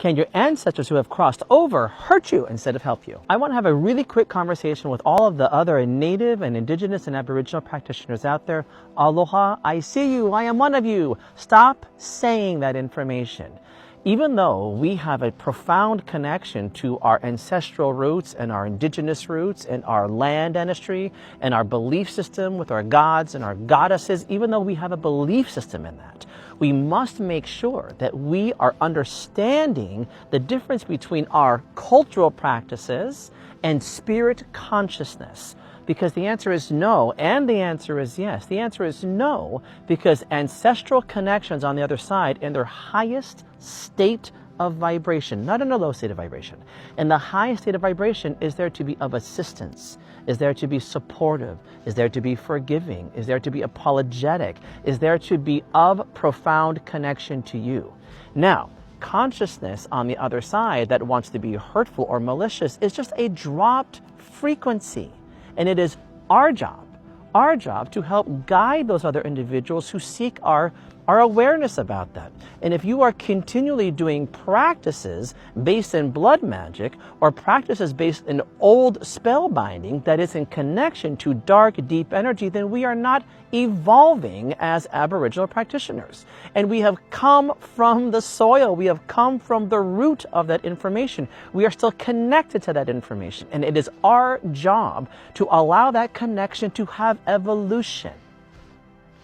Can your ancestors who have crossed over hurt you instead of help you? I want to have a really quick conversation with all of the other Native and Indigenous and Aboriginal practitioners out there. Aloha, I see you, I am one of you. Stop saying that information. Even though we have a profound connection to our ancestral roots and our indigenous roots and our land ancestry and our belief system with our gods and our goddesses, even though we have a belief system in that, we must make sure that we are understanding the difference between our cultural practices and spirit consciousness. Because the answer is no, and the answer is yes. The answer is no, because ancestral connections on the other side in their highest state of vibration, not in a low state of vibration. And the highest state of vibration is there to be of assistance, is there to be supportive, is there to be forgiving, is there to be apologetic, is there to be of profound connection to you. Now, consciousness on the other side that wants to be hurtful or malicious is just a dropped frequency. And it is our job to help guide those other individuals who seek our awareness about that. And if you are continually doing practices based in blood magic or practices based in old spell binding that is in connection to dark, deep energy, then we are not evolving as Aboriginal practitioners. And we have come from the soil. We have come from the root of that information. We are still connected to that information. And it is our job to allow that connection to have evolution.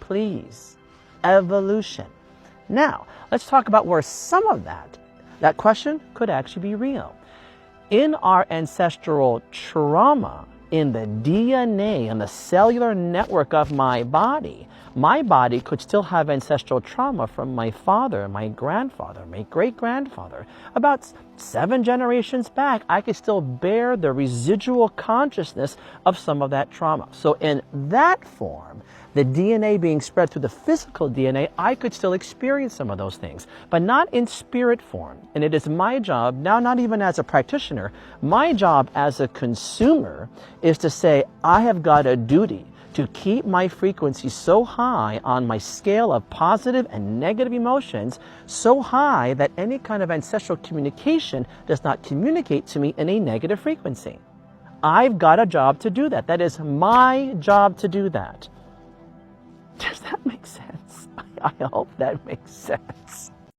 Please. Evolution. Now, let's talk about where some of that question could actually be real. In our ancestral trauma, in the DNA and the cellular network of my body could still have ancestral trauma from my father, my grandfather, my great-grandfather. About 7 generations back, I could still bear the residual consciousness of some of that trauma. So in that form, the DNA being spread through the physical DNA, I could still experience some of those things, but not in spirit form. And it is my job, now not even as a practitioner, my job as a consumer is to say, I have got a duty to keep my frequency so high on my scale of positive and negative emotions, so high that any kind of ancestral communication does not communicate to me in a negative frequency. I've got a job to do that. That is my job to do that. Does that make sense? I hope that makes sense.